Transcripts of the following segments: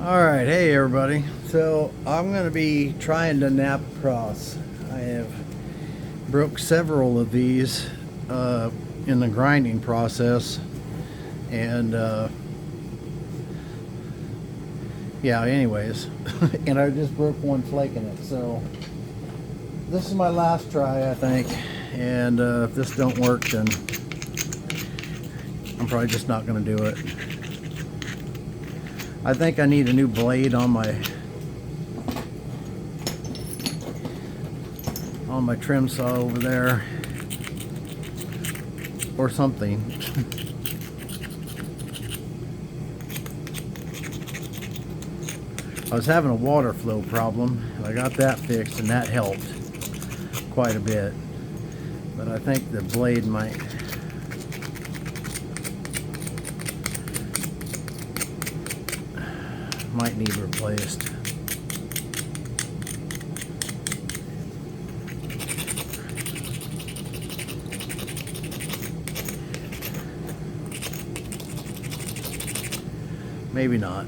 Alright, hey everybody. So I'm going to be trying to nap across. I have broke several of these in the grinding process, and yeah, anyways. And I just broke one flake in it, so this is my last try, I think. And if this don't work, then I'm probably just not going to do it. I think I need a new blade on my trim saw over there or something. I was having a water flow problem, and I got that fixed, and that helped quite a bit. But I think the blade might need replaced. Maybe not.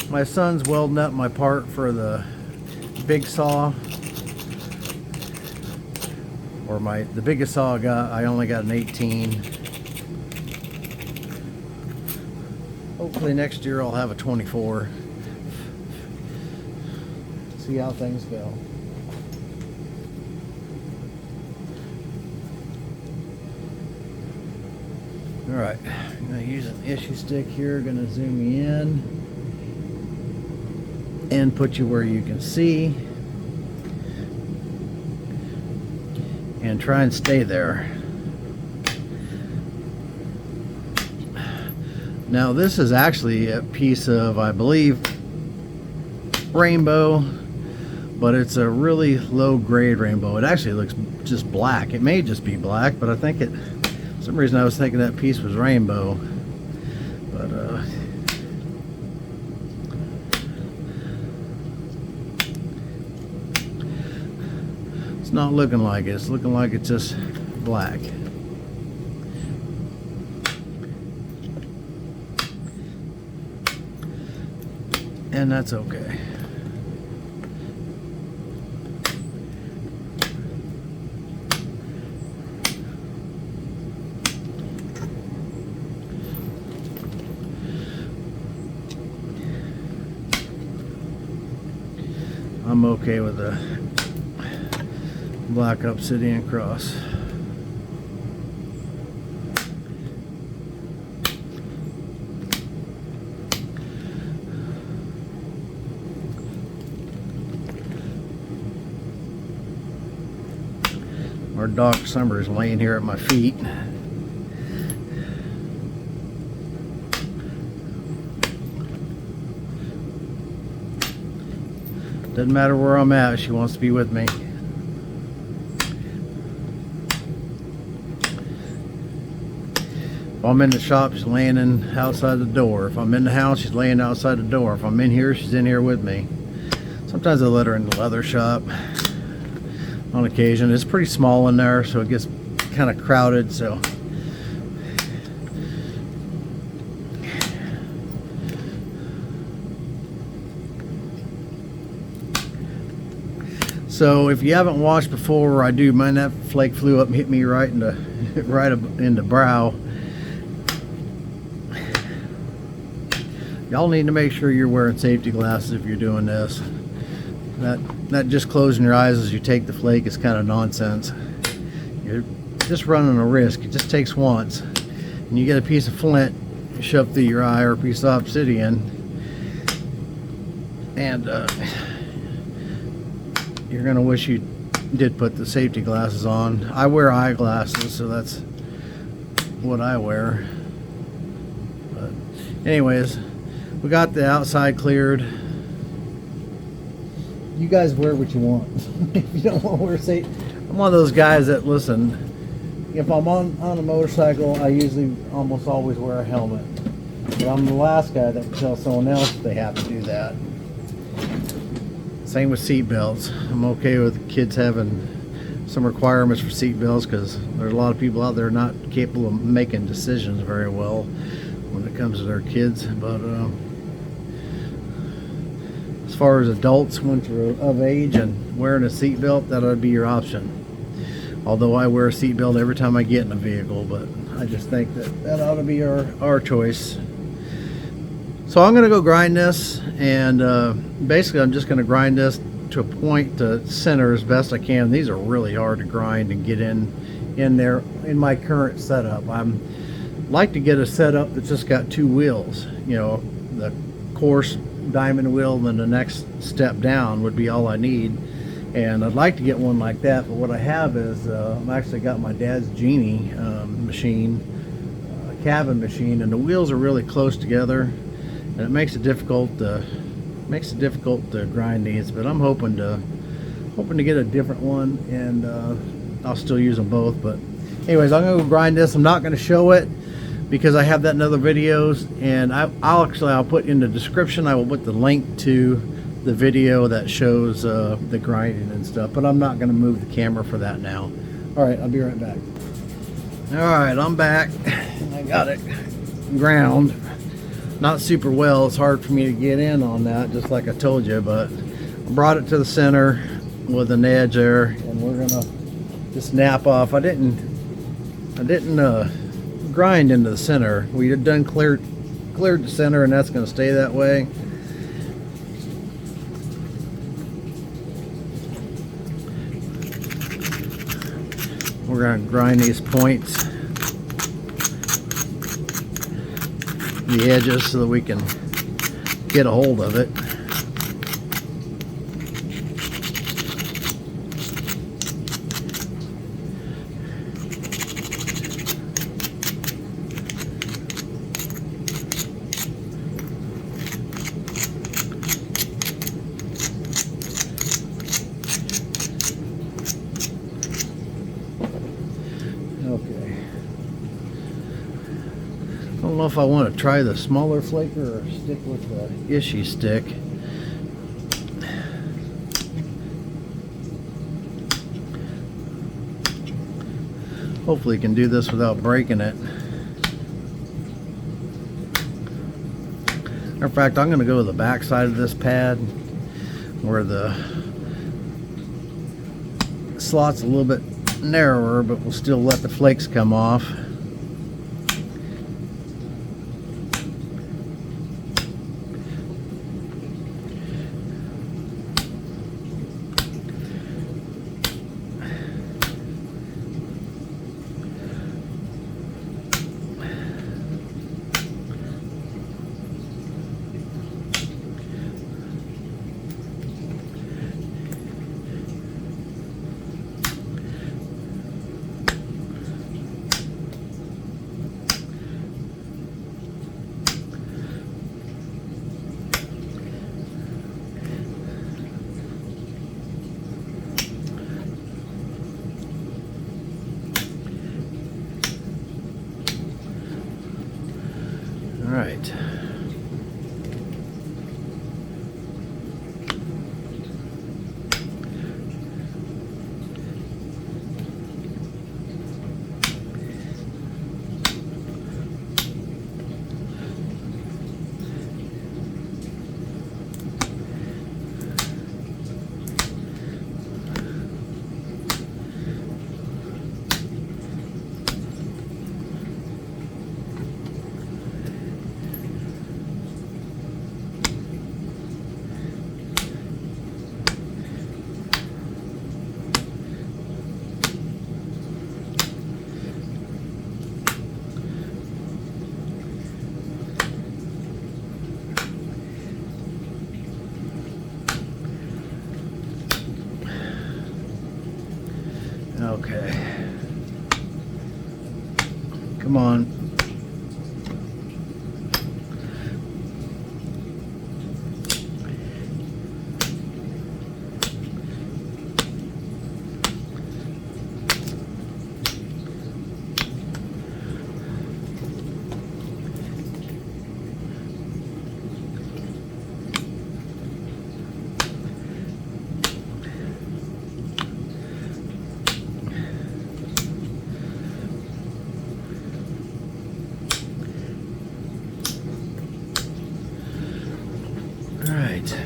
My son's welding up my part for the big saw, or the biggest saw I got. I only got an 18. Hopefully next year I'll have a 24. See how things go. Alright, I'm going to use an issue stick here. Going to zoom you in and put you where you can see. And try and stay there. Now this is actually a piece of, I believe, rainbow, but it's a really low grade rainbow. It actually looks just black. It may just be black, but I think it, for some reason I was thinking that piece was rainbow. But it's not looking like it. It's looking like it's just black. And that's okay. I'm okay with the black Obsidian cross. Our dog Summer is laying here at my feet. Doesn't matter where I'm at, she wants to be with me. If I'm in the shop, she's laying outside the door. If I'm in the house, she's laying outside the door. If I'm in here, she's in here with me. Sometimes I let her in the leather shop. On occasion. It's pretty small in there, so it gets kind of crowded, so if you haven't watched before, I do mind that flake flew up and hit me right in the brow. Y'all need to make sure you're wearing safety glasses if you're doing this. That just closing your eyes as you take the flake is kind of nonsense. You're just running a risk. It just takes once. And you get a piece of flint shoved through your eye, or a piece of obsidian, and you're going to wish you did put the safety glasses on. I wear eyeglasses, so that's what I wear. But anyways, we got the outside cleared. You guys wear what you want. If you don't want to wear safety, I'm one of those guys that, listen, if I'm on a motorcycle, I usually almost always wear a helmet. But I'm the last guy that can tell someone else they have to do that. Same with seat belts. I'm okay with kids having some requirements for seat belts, because there's a lot of people out there not capable of making decisions very well when it comes to their kids. But as far as adults, once you're of age and wearing a seatbelt, that would be your option. Although I wear a seatbelt every time I get in a vehicle, but I just think that ought to be our choice. So I'm going to go grind this, and basically I'm just going to grind this to a point to center as best I can. These are really hard to grind and get in there in my current setup. I'm like to get a setup that's just got two wheels. You know, the coarse diamond wheel, and then the next step down would be all I need. And I'd like to get one like that, but what I have is I've actually got my dad's Genie machine, cabin machine, and the wheels are really close together, and it makes it difficult to grind these. But I'm hoping to get a different one, and I'll still use them both. But anyways, I'm gonna go grind this. I'm not gonna show it because I have that in other videos, and I'll put in the description, I will put the link to the video that shows the grinding and stuff, but I'm not going to move the camera for that now. Alright, I'll be right back. Alright, I'm back. I got it ground. Not super well. It's hard for me to get in on that, just like I told you, but I brought it to the center with an edge there, and we're going to just snap off. I didn't grind into the center. We had done cleared the center, and that's going to stay that way. We're going to grind these points, the edges, so that we can get a hold of it. I don't know if I want to try the smaller flaker or stick with the Ishii stick. Hopefully you can do this without breaking it. In fact, I'm going to go to the back side of this pad where the slot's a little bit narrower, but we'll still let the flakes come off. All right. Okay. Come on. All right.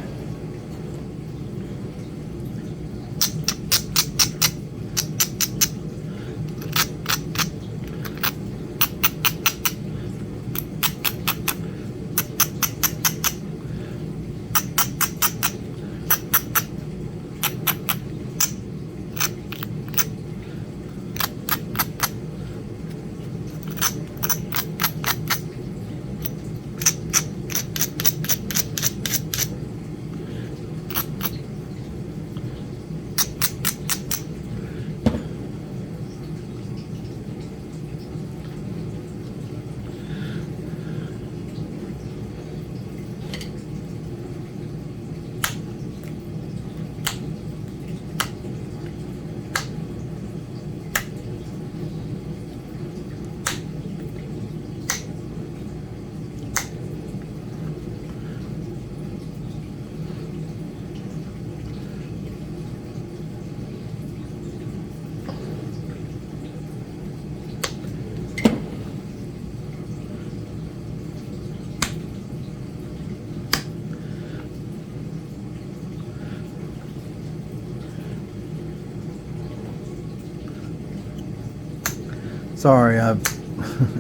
Sorry, I've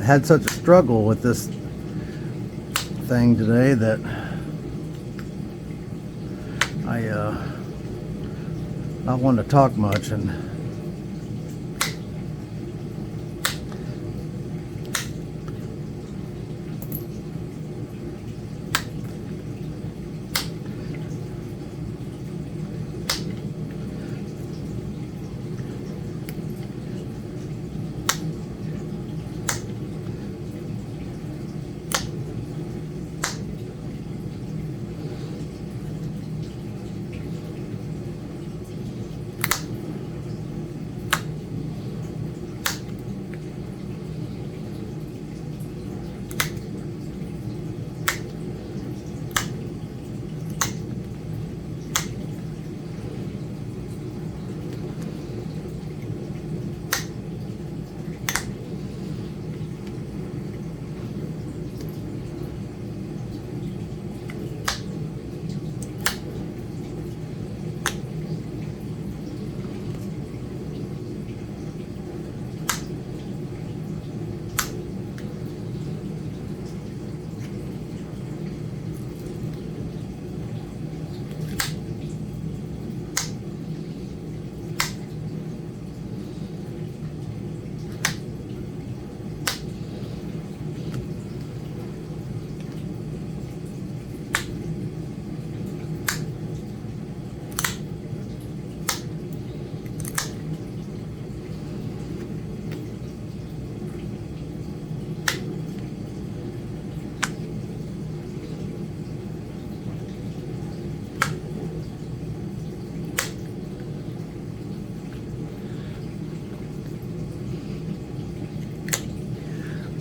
had such a struggle with this thing today that I not want to talk much, and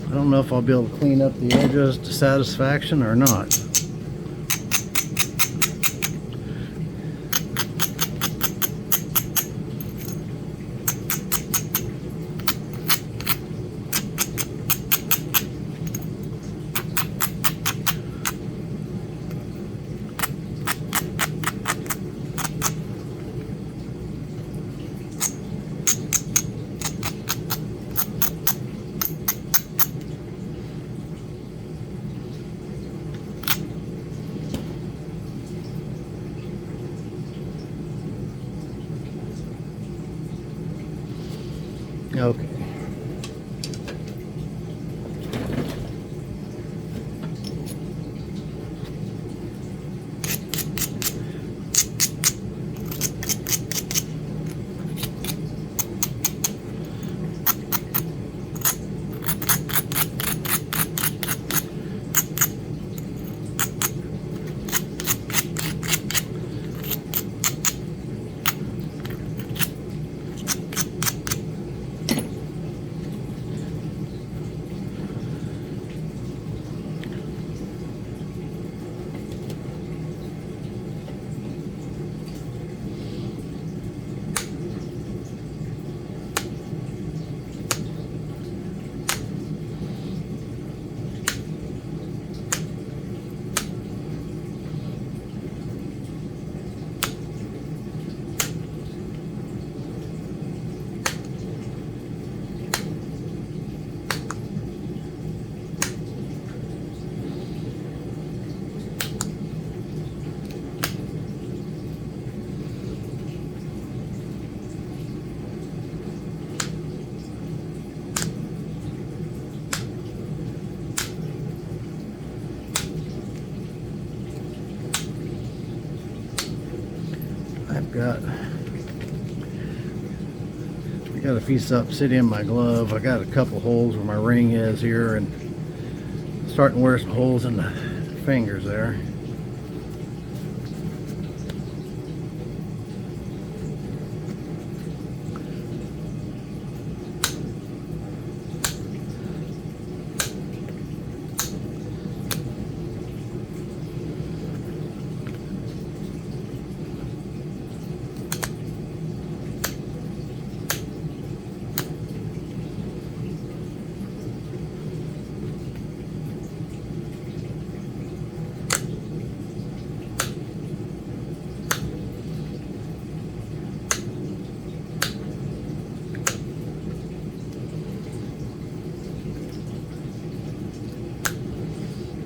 I don't know if I'll be able to clean up the edges to satisfaction or not. Okay. I got a piece of obsidian in my glove. I got a couple holes where my ring is here, and starting to wear some holes in the fingers there.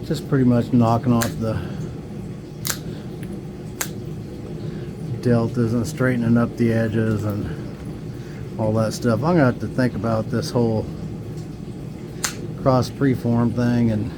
Just pretty much knocking off the deltas and straightening up the edges and all that stuff. I'm gonna have to think about this whole cross preform thing, and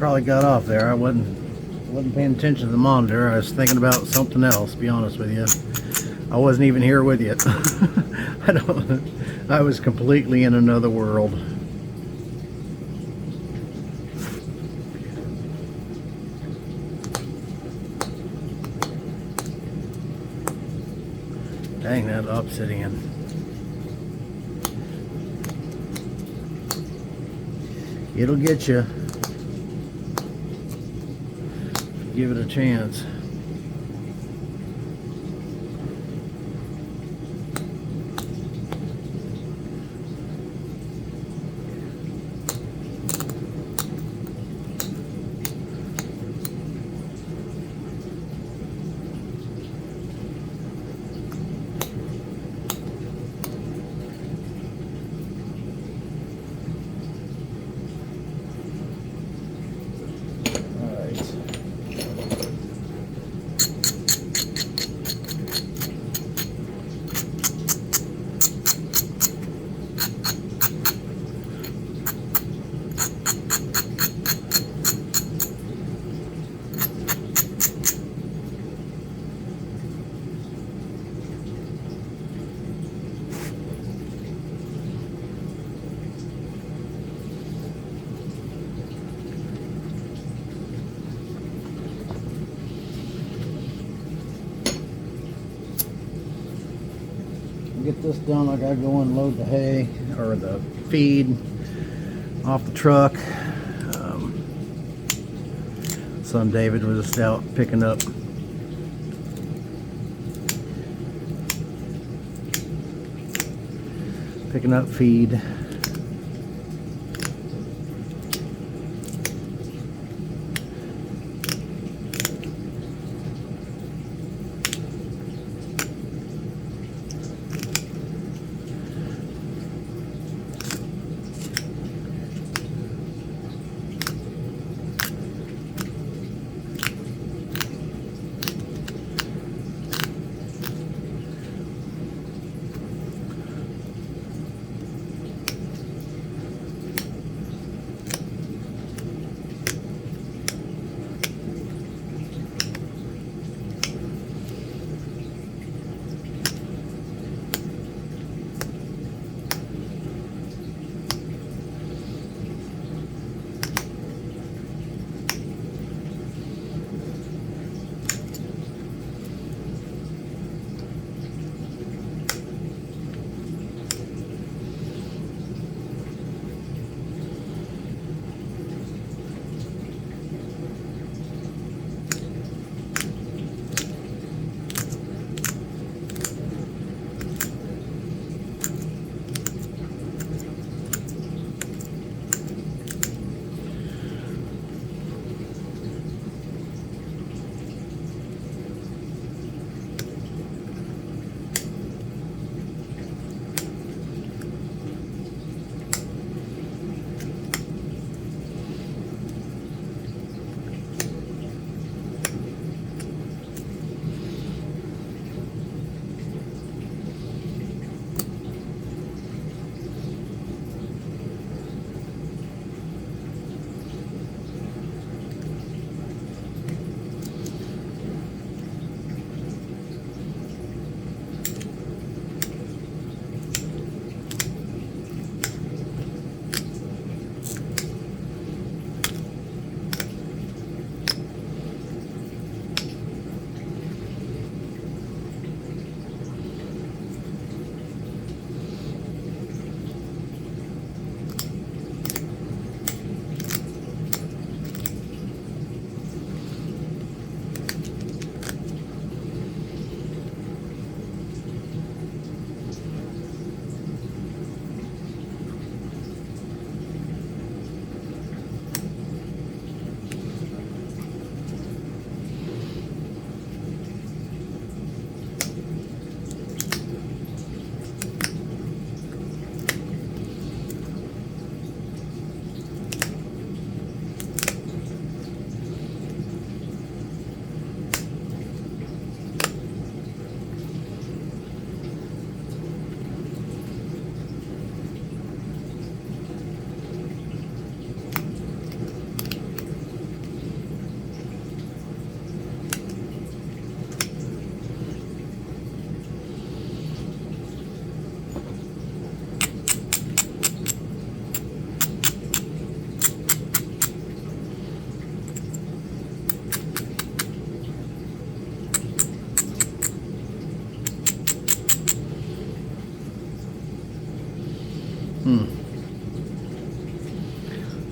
probably got off there. I wasn't paying attention to the monitor. I was thinking about something else, to be honest with you. I wasn't even here with you. I was completely in another world. Dang, that Obsidian. It'll get you. Give it a chance. Get this done, I gotta go and load the hay or the feed off the truck. Son David was just out picking up feed.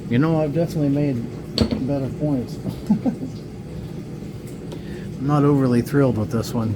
You know, I've definitely made better points. I'm not overly thrilled with this one.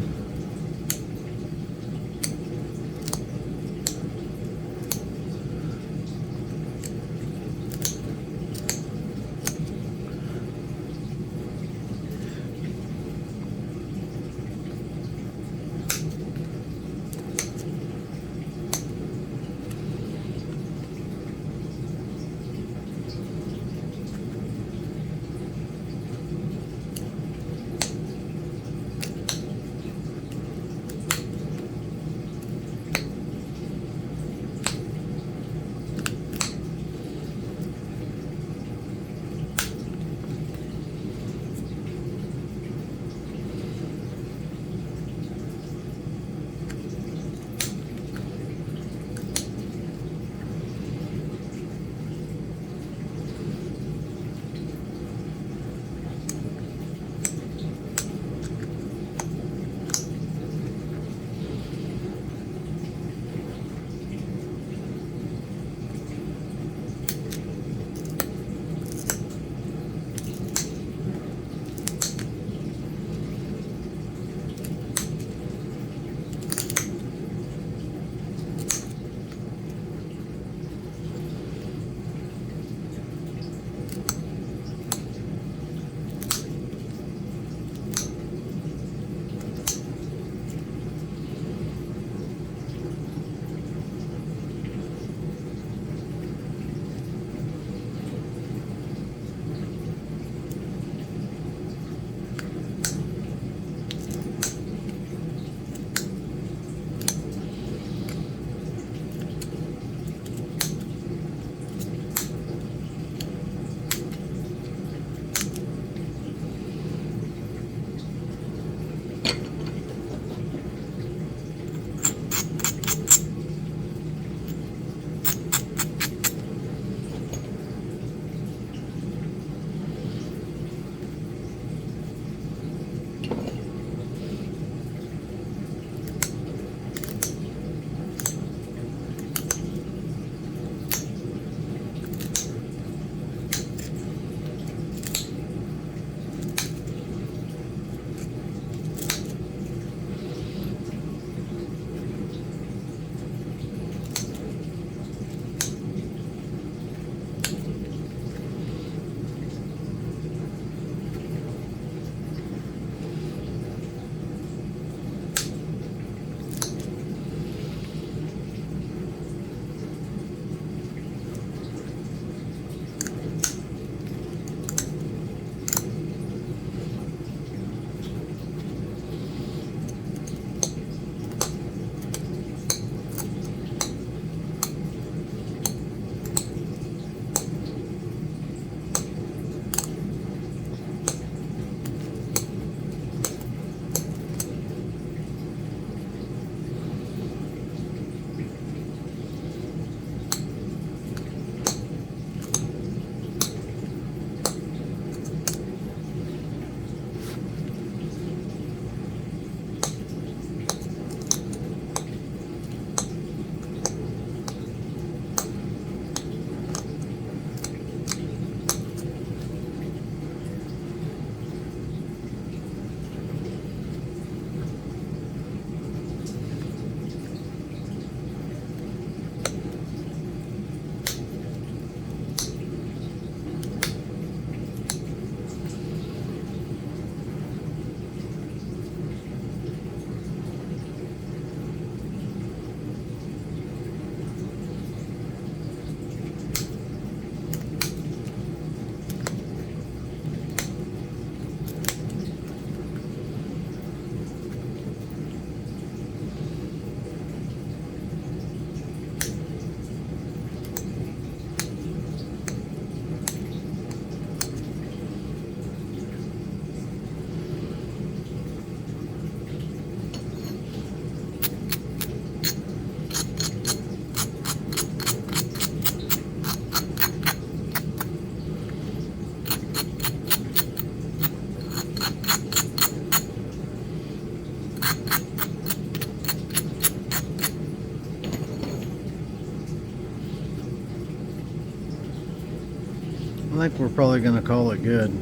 think we're probably going to call it good.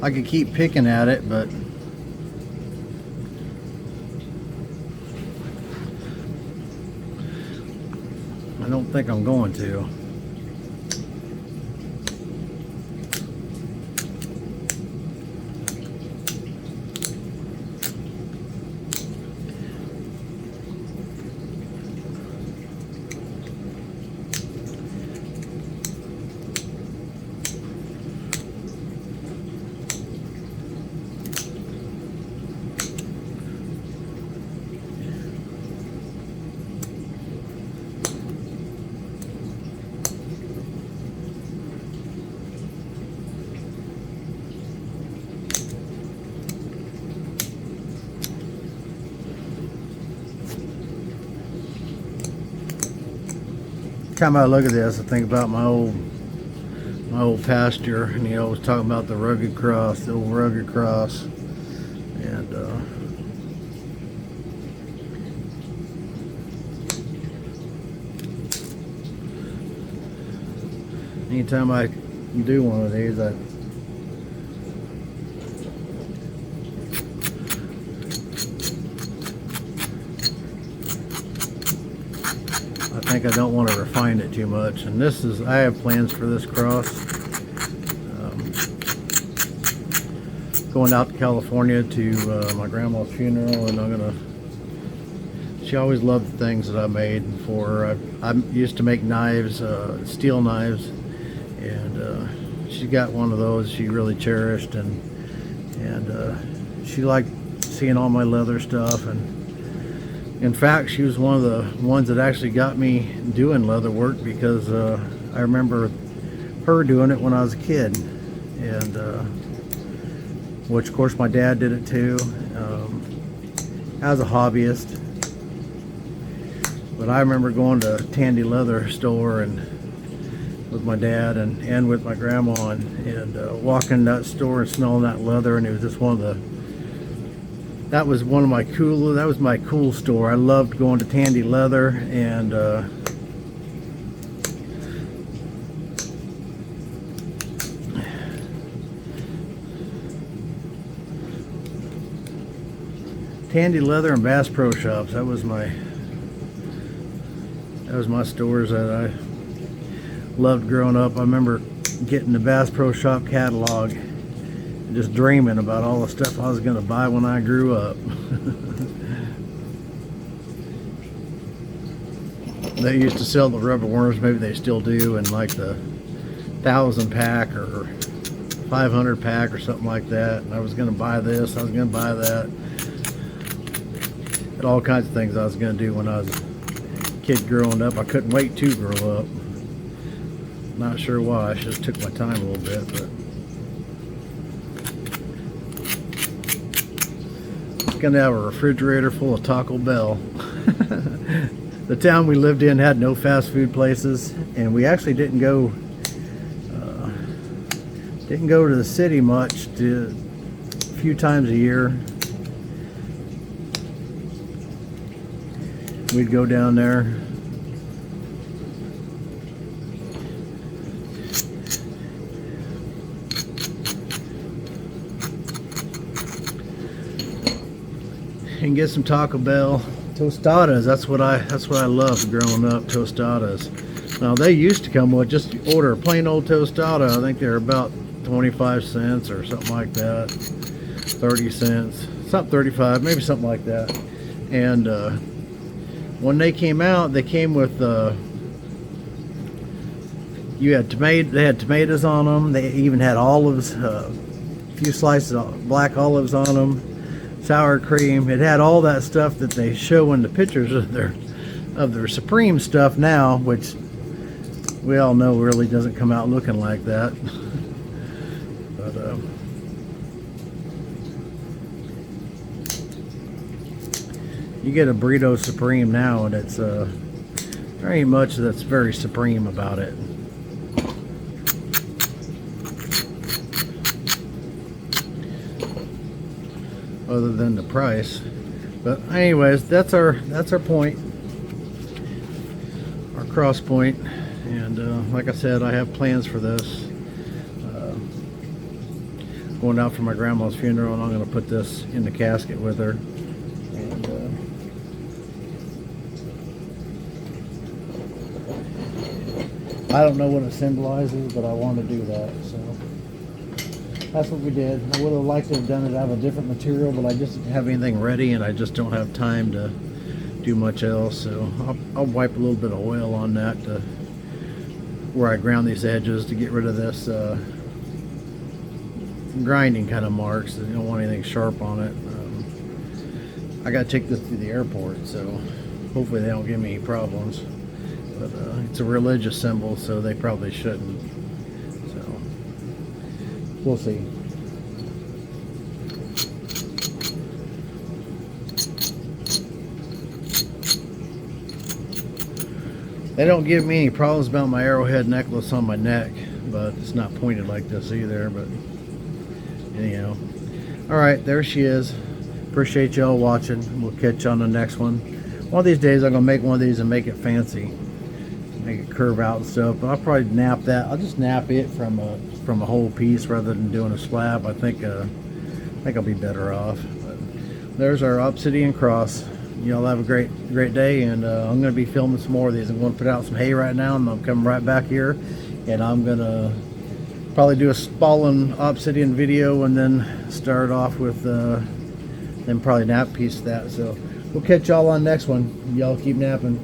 I could keep picking at it, but I don't think I'm going to. Time I look at this, I think about my old pasture, and I was talking about the rugged cross, the old rugged cross, and anytime I do one of these, I think I don't want to refine it too much. And this is, I have plans for this cross. Going out to California to my grandma's funeral, and I'm gonna, she always loved the things that I made for her. I used to make knives, steel knives, and she got one of those she really cherished, and she liked seeing all my leather stuff. And in fact, she was one of the ones that actually got me doing leather work, because I remember her doing it when I was a kid, and which of course my dad did it too, as a hobbyist. But I remember going to Tandy Leather store and with my dad and with my grandma, and walking in that store and smelling that leather, and it was just one of the, that was my cool store. I loved going to Tandy Leather, and Tandy Leather and Bass Pro Shops. That was my stores that I loved growing up. I remember getting the Bass Pro Shop catalog, just dreaming about all the stuff I was going to buy when I grew up. They used to sell the rubber worms, maybe they still do, in like the 1,000 pack or 500 pack or something like that. And I was going to buy this, I was going to buy that, and all kinds of things I was going to do when I was a kid growing up. I couldn't wait to grow up. Not sure why. I just took my time a little bit, but gonna have a refrigerator full of Taco Bell. The town we lived in had no fast food places, and we actually didn't go to the city much, a few times a year. We'd go down there. And get some Taco Bell tostadas. That's what I loved growing up, tostadas. Now they used to come with, just order a plain old tostada. I think they're about 25 cents or something like that, 30 cents, something 35, maybe something like that. And when they came out, they came with they had tomatoes on them. They even had olives, a few slices of black olives on them. Sour cream. It had all that stuff that they show in the pictures of their Supreme stuff now, which we all know really doesn't come out looking like that. But you get a burrito Supreme now, and it's there ain't much that's very Supreme about it. Other than the price. But anyways, that's our point. cross point, and like I said, I have plans for this. Going out for my grandma's funeral, and I'm going to put this in the casket with her. And I don't know what it symbolizes, but I want to do that, so that's what we did. I would have liked to have done it out of a different material, but I just didn't have anything ready, and I just don't have time to do much else. So I'll wipe a little bit of oil on that to where I ground these edges to get rid of this grinding kind of marks. You don't want anything sharp on it. I got to take this to the airport, so hopefully they don't give me any problems. But it's a religious symbol, so they probably shouldn't. So we'll see. They don't give me any problems about my arrowhead necklace on my neck, but it's not pointed like this either. But anyhow, all right, there she is. Appreciate y'all watching. We'll catch you on the next one. One of these days I'm gonna make one of these and make it fancy, make it curve out and stuff. But I'll probably nap that. I'll just nap it from a whole piece rather than doing a slab. I think I'll be better off. But there's our Obsidian cross. Y'all have a great day, and I'm going to be filming some more of these. I'm going to put out some hay right now, and I'm coming right back here, and I'm going to probably do a spalling Obsidian video, and then start off with then probably nap piece of that. So we'll catch y'all on next one. Y'all keep napping.